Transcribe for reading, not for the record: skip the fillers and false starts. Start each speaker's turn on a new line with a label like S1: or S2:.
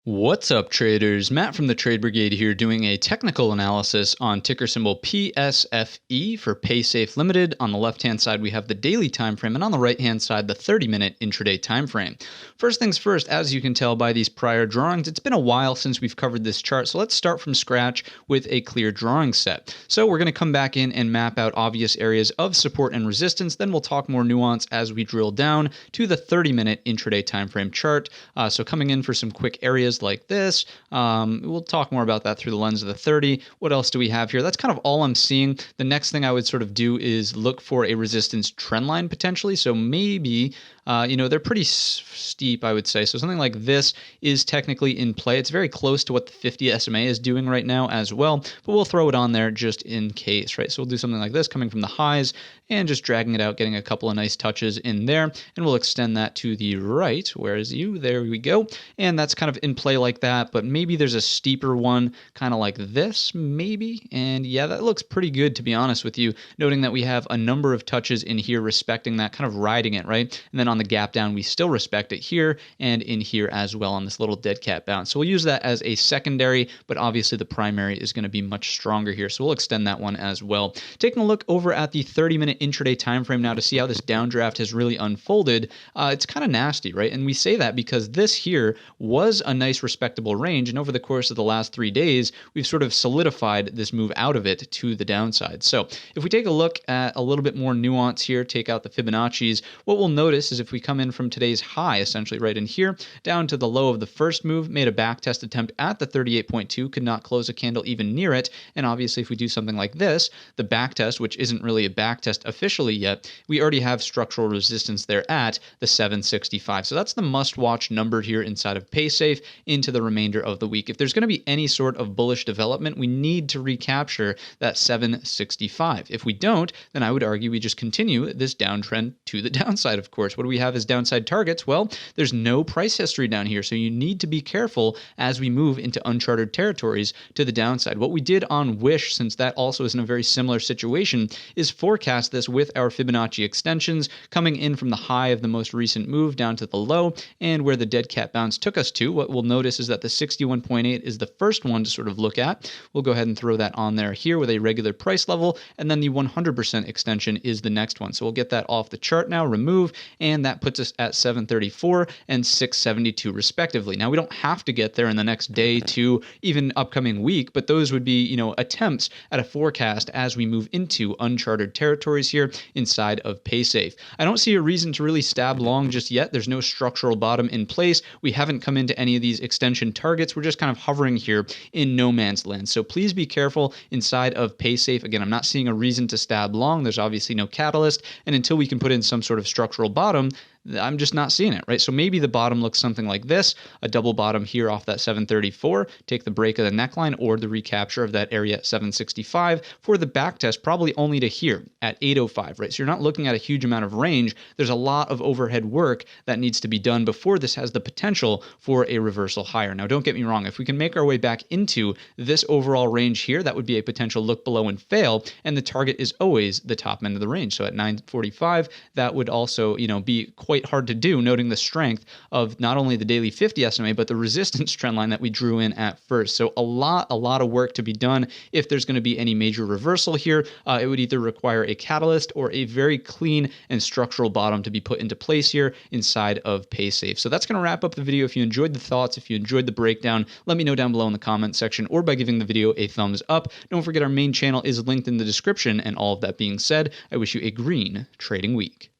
S1: What's up, traders? Matt from the Trade Brigade here doing a technical analysis on ticker symbol PSFE for Paysafe Limited. On the left-hand side, we have the daily time frame, and on the right-hand side, the 30-minute intraday time frame. First things first, as you can tell by these prior drawings, it's been a while since we've covered this chart, so let's start from scratch with a clear drawing set. So we're going to come back in and map out obvious areas of support and resistance, then we'll talk more nuance as we drill down to the 30-minute intraday time frame chart. So coming in for some quick areas like this. We'll talk more about that through the lens of the 30. What else do we have here? That's kind of all I'm seeing. The next thing I would sort of do is look for a resistance trend line potentially. So maybe, they're pretty steep, I would say. So something like this is technically in play. It's very close to what the 50 SMA is doing right now as well, but we'll throw it on there just in case, right? So we'll do something like this coming from the highs and just dragging it out, getting a couple of nice touches in there, and we'll extend that to the right. Where is you? There we go. And that's kind of in play like that, but maybe there's a steeper one kind of like this, maybe. And yeah, that looks pretty good, to be honest with you, noting that we have a number of touches in here respecting that, kind of riding it, right? And then on the gap down, we still respect it here and in here as well on this little dead cat bounce. So we'll use that as a secondary, but obviously the primary is going to be much stronger here. So we'll extend that one as well. Taking a look over at the 30-minute intraday time frame now to see how this downdraft has really unfolded. It's kind of nasty, right? And we say that because this here was a nice respectable range, and over the course of the last 3 days, we've sort of solidified this move out of it to the downside. So if we take a look at a little bit more nuance here, take out the Fibonacci's, what we'll notice is if we come in from today's high, essentially right in here, down to the low of the first move, made a backtest attempt at the 38.2, could not close a candle even near it, and obviously if we do something like this, the backtest, which isn't really a backtest officially yet, we already have structural resistance there at the 765. So that's the must-watch number here inside of Paysafe into the remainder of the week. If there's going to be any sort of bullish development, we need to recapture that 765. If we don't, then I would argue we just continue this downtrend to the downside, of course. What do we have as downside targets? Well, there's no price history down here, so you need to be careful as we move into uncharted territories to the downside. What we did on Wish, since that also is in a very similar situation, is forecast this with our Fibonacci extensions coming in from the high of the most recent move down to the low, and where the dead cat bounce took us to. What we'll notice is that the 61.8 is the first one to sort of look at. We'll go ahead and throw that on there here with a regular price level, and then the 100% extension is the next one. So we'll get that off the chart now, remove, and that puts us at 734 and 672 respectively. Now we don't have to get there in the next day, to even upcoming week, but those would be, attempts at a forecast as we move into uncharted territories here inside of Paysafe. I don't see a reason to really stab long just yet. There's no structural bottom in place. We haven't come into any of these extension targets. We're just kind of hovering here in no man's land. So please be careful inside of Paysafe. Again, I'm not seeing a reason to stab long. There's obviously no catalyst, and until we can put in some sort of structural bottom, I'm just not seeing it, right? So maybe the bottom looks something like this, a double bottom here off that 734, take the break of the neckline or the recapture of that area at 765 for the back test, probably only to here at 805, right? So you're not looking at a huge amount of range. There's a lot of overhead work that needs to be done before this has the potential for a reversal higher. Now, don't get me wrong. If we can make our way back into this overall range here, that would be a potential look below and fail, and the target is always the top end of the range. So at 945, that would also, be quite hard to do, noting the strength of not only the daily 50 SMA, but the resistance trend line that we drew in at first. So a lot of work to be done. If there's going to be any major reversal here, it would either require a catalyst or a very clean and structural bottom to be put into place here inside of Paysafe. So that's going to wrap up the video. If you enjoyed the thoughts, if you enjoyed the breakdown, let me know down below in the comment section or by giving the video a thumbs up. Don't forget our main channel is linked in the description, and all of that being said, I wish you a green trading week.